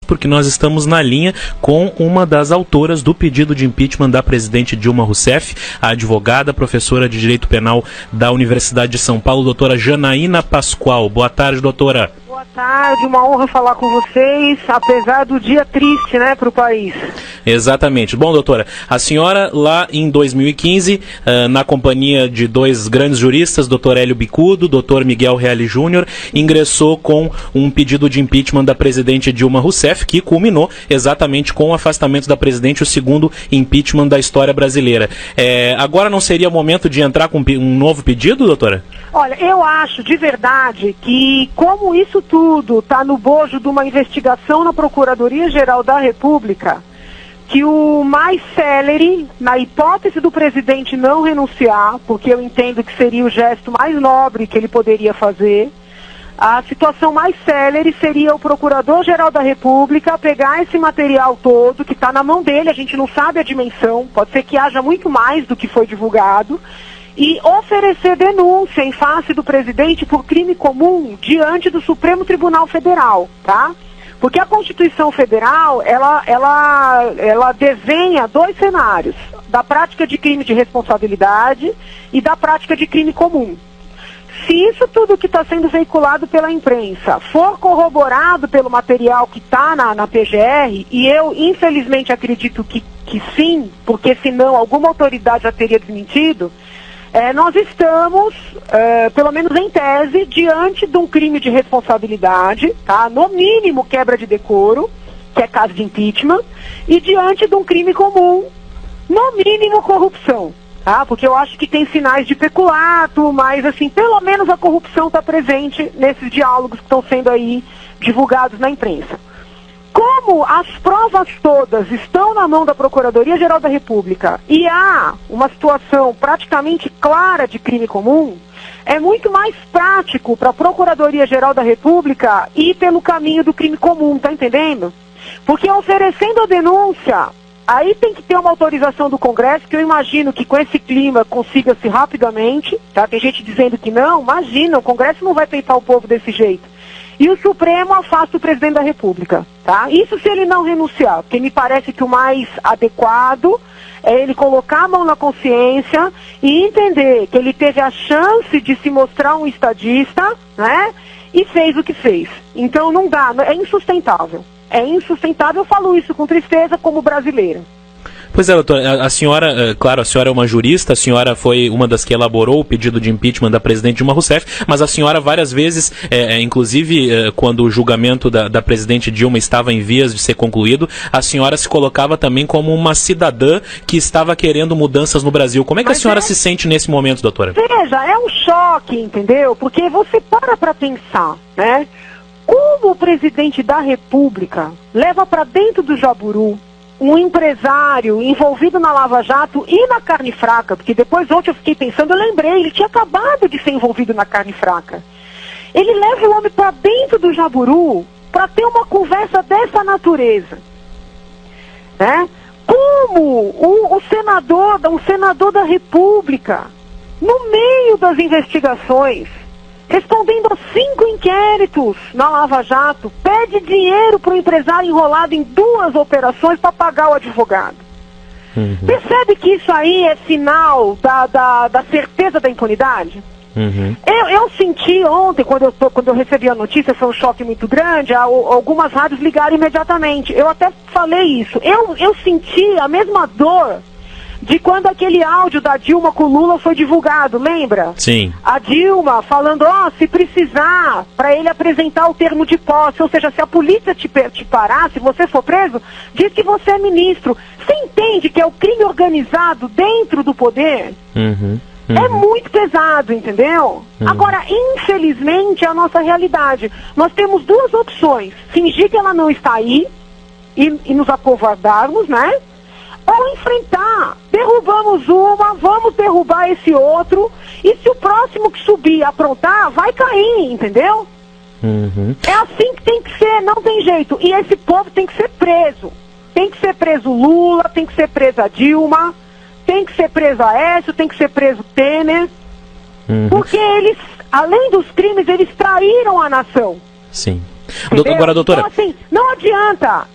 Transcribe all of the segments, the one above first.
porque nós estamos na linha com uma das autoras do pedido de impeachment da presidente Dilma Rousseff, a advogada, professora de Direito Penal da Universidade de São Paulo, doutora Janaína Pascoal. Boa tarde, doutora. Boa tarde, uma honra falar com vocês, apesar do dia triste, né, para o país. Exatamente. Bom, doutora, a senhora lá em 2015, na companhia de dois grandes juristas, doutor Hélio Bicudo, doutor Miguel Reale Júnior, ingressou com um pedido de impeachment da presidente Dilma Rousseff, que culminou exatamente com o afastamento da presidente, o segundo impeachment da história brasileira. Agora não seria o momento de entrar com um novo pedido, doutora? Olha, eu acho de verdade que, como isso tudo está no bojo de uma investigação na Procuradoria-Geral da República, que o mais célere, na hipótese do presidente não renunciar, porque eu entendo que seria o gesto mais nobre que ele poderia fazer, a situação mais célere seria o Procurador-Geral da República pegar esse material todo, que está na mão dele, a gente não sabe a dimensão, pode ser que haja muito mais do que foi divulgado, e oferecer denúncia em face do presidente por crime comum diante do Supremo Tribunal Federal, tá? Porque a Constituição Federal, ela desenha dois cenários, da prática de crime de responsabilidade e da prática de crime comum. Se isso tudo que está sendo veiculado pela imprensa for corroborado pelo material que está na PGR, e eu infelizmente acredito que sim, porque senão alguma autoridade já teria desmentido, nós estamos, pelo menos em tese, diante de um crime de responsabilidade, tá? No mínimo quebra de decoro, que é caso de impeachment, e diante de um crime comum, no mínimo corrupção, tá? Porque eu acho que tem sinais de peculato, mas assim, pelo menos a corrupção está presente nesses diálogos que estão sendo aí divulgados na imprensa. Como as provas todas estão na mão da Procuradoria-Geral da República e há uma situação praticamente clara de crime comum, é muito mais prático para a Procuradoria-Geral da República ir pelo caminho do crime comum, tá entendendo? Porque oferecendo a denúncia, aí tem que ter uma autorização do Congresso, que eu imagino que com esse clima consiga-se rapidamente, tá? Tem gente dizendo que não, imagina, o Congresso não vai peitar o povo desse jeito. E o Supremo afasta o presidente da República, tá? Isso se ele não renunciar, porque me parece que o mais adequado é ele colocar a mão na consciência e entender que ele teve a chance de se mostrar um estadista, né? E fez o que fez. Então não dá, é insustentável. É insustentável, eu falo isso com tristeza como brasileira. Pois é, doutora, a senhora, claro, a senhora é uma jurista, a senhora foi uma das que elaborou o pedido de impeachment da presidente Dilma Rousseff, mas a senhora várias vezes, inclusive quando o julgamento da presidente Dilma estava em vias de ser concluído, a senhora se colocava também como uma cidadã que estava querendo mudanças no Brasil. Como é que a senhora se sente nesse momento, doutora? Veja, é um choque, entendeu? Porque você para pensar, né? Como o presidente da República leva para dentro do Jaburu um empresário envolvido na Lava Jato e na carne fraca, porque depois ontem eu fiquei pensando, eu lembrei, ele tinha acabado de ser envolvido na carne fraca. Ele leva o homem para dentro do Jaburu para ter uma conversa dessa natureza, né? Como o senador da República, no meio das investigações, respondendo a 5 inquéritos na Lava Jato, pede dinheiro para o empresário enrolado em 2 operações para pagar o advogado. Uhum. Percebe que isso aí é sinal da certeza da impunidade? Uhum. Eu senti ontem, quando eu recebi a notícia, foi um choque muito grande, algumas rádios ligaram imediatamente. Eu até falei isso. Eu senti a mesma dor de quando aquele áudio da Dilma com o Lula foi divulgado, lembra? Sim. A Dilma falando, se precisar, para ele apresentar o termo de posse, ou seja, se a polícia te parar, se você for preso, diz que você é ministro. Você entende que é o crime organizado dentro do poder? Uhum. É muito pesado, entendeu? Agora, infelizmente, é a nossa realidade. Nós temos 2 opções. Fingir que ela não está aí e nos acovardarmos, né? Ou enfrentar. Derrubamos uma, vamos derrubar esse outro, e se o próximo que subir aprontar, vai cair, entendeu? Uhum. É assim que tem que ser, não tem jeito. E esse povo tem que ser preso. Tem que ser preso Lula, tem que ser presa Dilma, tem que ser preso Aécio, tem que ser preso Temer. Porque eles, além dos crimes, eles traíram a nação. Sim. Agora, doutora... Então, assim, não adianta.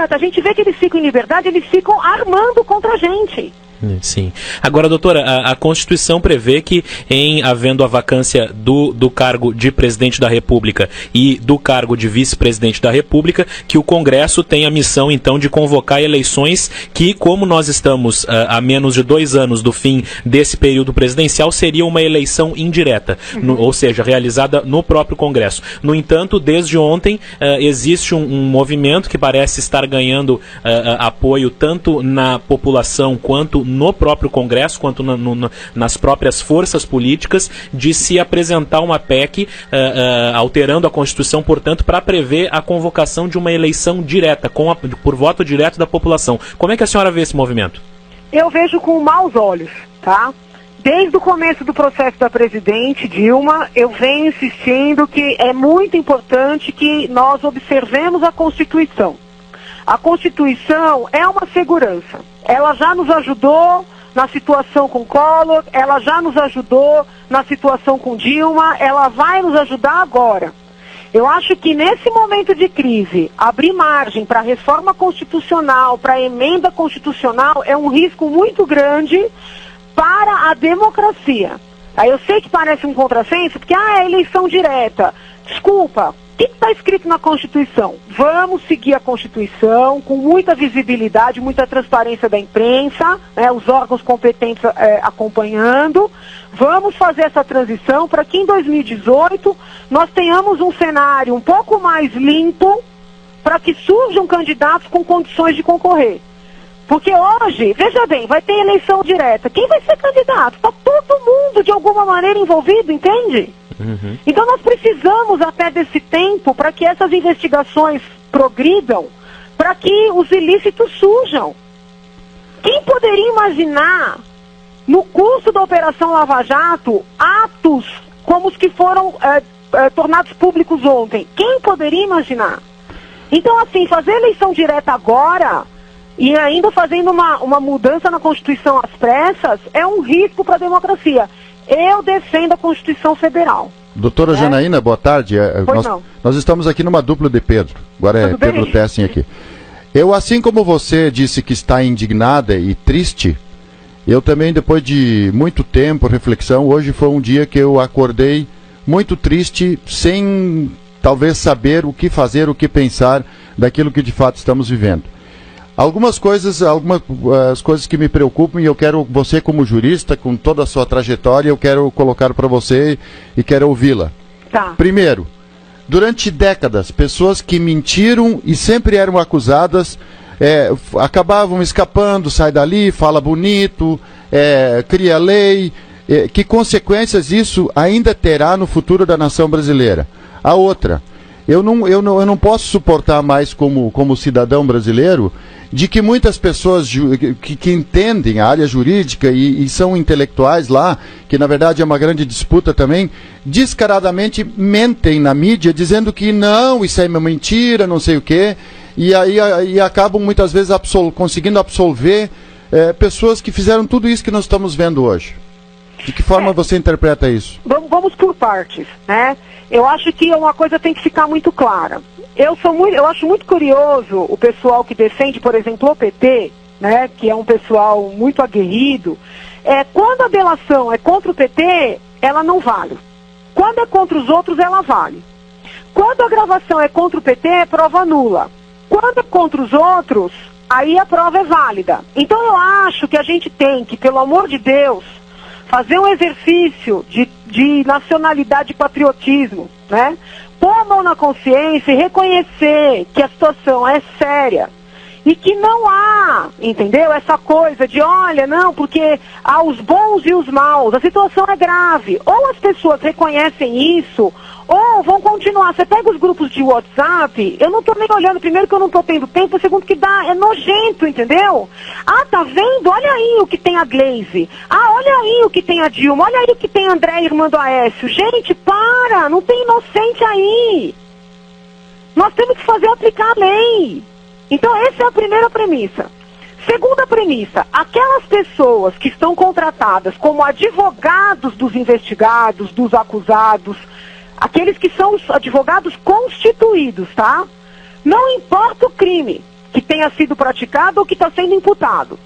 A gente vê que eles ficam em liberdade, eles ficam armando contra a gente. Sim. Agora, doutora, a Constituição prevê que, havendo a vacância do cargo de presidente da República e do cargo de vice-presidente da República, que o Congresso tem a missão, então, de convocar eleições que, como nós estamos a menos de 2 anos do fim desse período presidencial, seria uma eleição indireta, ou seja, realizada no próprio Congresso. No entanto, desde ontem, existe um movimento que parece estar ganhando apoio tanto na população quanto no próprio Congresso, quanto nas próprias forças políticas, de se apresentar uma PEC alterando a Constituição, portanto, para prever a convocação de uma eleição direta, por voto direto da população. Como é que a senhora vê esse movimento? Eu vejo com maus olhos, tá? Desde o começo do processo da presidente Dilma, eu venho insistindo que é muito importante que nós observemos a Constituição. A Constituição é uma segurança. Ela já nos ajudou na situação com Collor, ela já nos ajudou na situação com Dilma, ela vai nos ajudar agora. Eu acho que nesse momento de crise, abrir margem para reforma constitucional, para emenda constitucional, é um risco muito grande para a democracia. Aí eu sei que parece um contrassenso, porque é eleição direta. Desculpa. O que está escrito na Constituição? Vamos seguir a Constituição com muita visibilidade, muita transparência da imprensa, né, os órgãos competentes acompanhando. Vamos fazer essa transição para que em 2018 nós tenhamos um cenário um pouco mais limpo para que surjam candidatos com condições de concorrer. Porque hoje, veja bem, vai ter eleição direta. Quem vai ser candidato? Está todo mundo de alguma maneira envolvido, entende? Então nós precisamos até desse tempo para que essas investigações progridam, para que os ilícitos surjam. Quem poderia imaginar, no curso da Operação Lava Jato, atos como os que foram tornados públicos ontem? Quem poderia imaginar? Então, assim, fazer eleição direta agora e ainda fazendo uma mudança na Constituição às pressas é um risco para a democracia. Eu defendo a Constituição Federal. Doutora Janaína, boa tarde. Nós estamos aqui numa dupla de Pedro. Agora Tudo é Pedro bem? Tessin aqui. Eu, assim como você disse que está indignada e triste, eu também, depois de muito tempo, reflexão, hoje foi um dia que eu acordei muito triste, sem talvez saber o que fazer, o que pensar daquilo que de fato estamos vivendo. Algumas coisas que me preocupam e eu quero, você como jurista, com toda a sua trajetória, eu quero colocar para você e quero ouvi-la. Tá. Primeiro, durante décadas, pessoas que mentiram e sempre eram acusadas, acabavam escapando, sai dali, fala bonito, cria lei. Que consequências isso ainda terá no futuro da nação brasileira? A outra, eu não posso suportar mais como cidadão brasileiro de que muitas pessoas que entendem a área jurídica e são intelectuais lá, que na verdade é uma grande disputa também, descaradamente mentem na mídia dizendo que não, isso é uma mentira, não sei o quê, e acabam muitas vezes conseguindo absolver pessoas que fizeram tudo isso que nós estamos vendo hoje. De que forma você interpreta isso? Vamos por partes, né? Eu acho que uma coisa tem que ficar muito clara. Eu acho muito curioso o pessoal que defende, por exemplo, o PT, né, que é um pessoal muito aguerrido. Quando a delação é contra o PT, ela não vale. Quando é contra os outros, ela vale. Quando a gravação é contra o PT, é prova nula. Quando é contra os outros, aí a prova é válida. Então eu acho que a gente tem que, pelo amor de Deus, fazer um exercício de nacionalidade e patriotismo, né? Pôr a mão na consciência e reconhecer que a situação é séria e que não há, entendeu? Essa coisa de, olha, não, porque há os bons e os maus, a situação é grave. Ou as pessoas reconhecem isso, ou vão continuar. Você pega os grupos de WhatsApp, eu não estou nem olhando, primeiro que eu não estou tendo tempo, segundo que é nojento, entendeu? Ah, tá vendo? Olha aí o que tem a Glaze. Ah, olha aí o que tem a Dilma. Olha aí o que tem a André, irmã do Aécio. Gente, para! Não tem inocente aí. Nós temos que fazer aplicar a lei. Então, essa é a primeira premissa. Segunda premissa, aquelas pessoas que estão contratadas como advogados dos investigados, dos acusados, aqueles que são os advogados constituídos, tá? Não importa o crime que tenha sido praticado ou que está sendo imputado.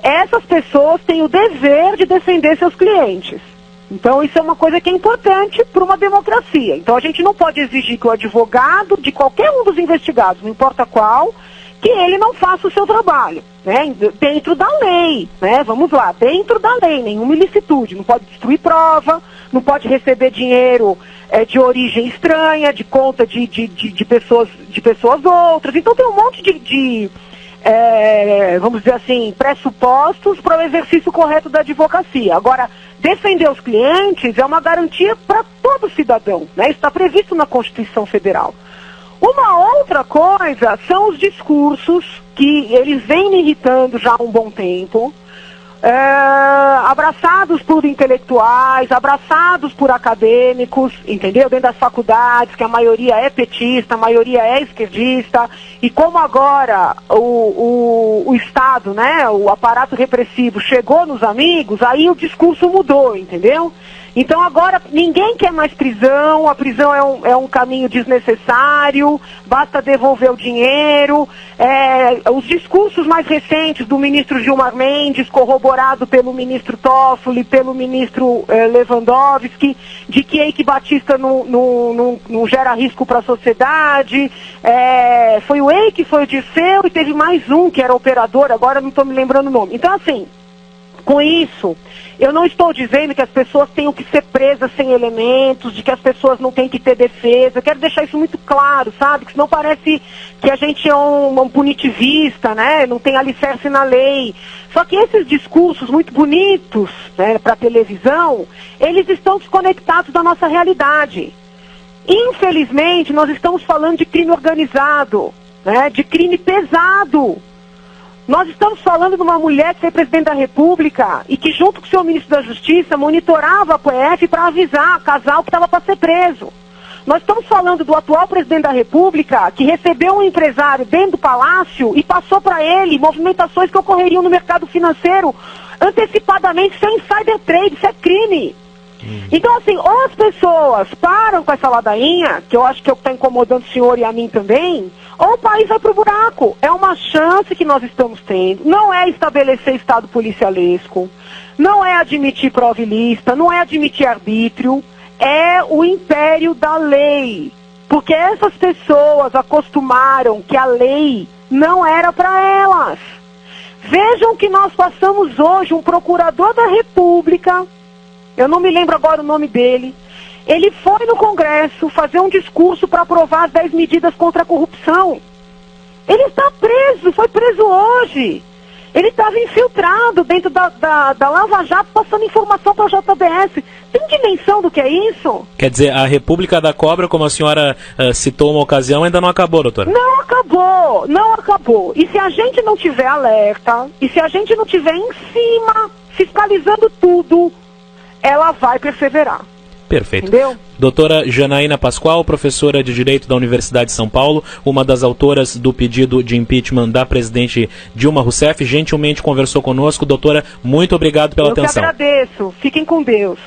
Essas pessoas têm o dever de defender seus clientes. Então isso é uma coisa que é importante para uma democracia. Então a gente não pode exigir que o advogado de qualquer um dos investigados, não importa qual, que ele não faça o seu trabalho, né? Dentro da lei, né? Vamos lá, dentro da lei, nenhuma ilicitude, não pode destruir prova, não pode receber dinheiro de origem estranha, de conta de pessoas outras. Então tem um monte vamos dizer assim, pressupostos para o exercício correto da advocacia. Agora, defender os clientes é uma garantia para todo cidadão, né? Isso está previsto na Constituição Federal. Uma outra coisa são os discursos que eles vêm me irritando já há um bom tempo, abraçados por intelectuais, abraçados por acadêmicos, entendeu? Dentro das faculdades, que a maioria é petista, a maioria é esquerdista, e como agora o Estado, né, o aparato repressivo chegou nos amigos, aí o discurso mudou, entendeu? Então agora ninguém quer mais prisão, a prisão é um caminho desnecessário, basta devolver o dinheiro. Os discursos mais recentes do ministro Gilmar Mendes, corroborado pelo ministro Toffoli, pelo ministro Lewandowski, de que Eike Batista não gera risco para a sociedade, foi o Eike, foi o Dirceu e teve mais um que era operador, agora não estou me lembrando o nome. Então assim, com isso, eu não estou dizendo que as pessoas tenham que ser presas sem elementos, de que as pessoas não têm que ter defesa. Eu quero deixar isso muito claro, sabe? Que senão parece que a gente é um punitivista, né? Não tem alicerce na lei. Só que esses discursos muito bonitos, né, para televisão, eles estão desconectados da nossa realidade. Infelizmente, nós estamos falando de crime organizado, né? De crime pesado. Nós estamos falando de uma mulher que foi presidente da República e que, junto com o seu ministro da Justiça, monitorava a PF para avisar o casal que estava para ser preso. Nós estamos falando do atual presidente da República que recebeu um empresário dentro do palácio e passou para ele movimentações que ocorreriam no mercado financeiro antecipadamente, sem insider trade, isso é crime. Então, assim, ou as pessoas param com essa ladainha, que eu acho que é o que está incomodando o senhor e a mim também, ou o país vai pro buraco. É uma chance que nós estamos tendo. Não é estabelecer estado policialesco, não é admitir prova ilícita, não é admitir arbítrio, é o império da lei. Porque essas pessoas acostumaram que a lei não era para elas. Vejam que nós passamos hoje, um procurador da República, eu não me lembro agora o nome dele, ele foi no Congresso fazer um discurso para aprovar as 10 medidas contra a corrupção. Ele está preso, foi preso hoje. Ele estava infiltrado dentro da Lava Jato, passando informação para a JBS. Tem dimensão do que é isso? Quer dizer, a República da Cobra, como a senhora citou uma ocasião, ainda não acabou, doutora? Não acabou, não acabou. E se a gente não tiver alerta, e se a gente não tiver em cima, fiscalizando tudo, ela vai perseverar. Perfeito. Entendeu? Doutora Janaína Pascoal, professora de Direito da Universidade de São Paulo, uma das autoras do pedido de impeachment da presidente Dilma Rousseff, gentilmente conversou conosco. Doutora, muito obrigado pela atenção. Eu que agradeço. Fiquem com Deus.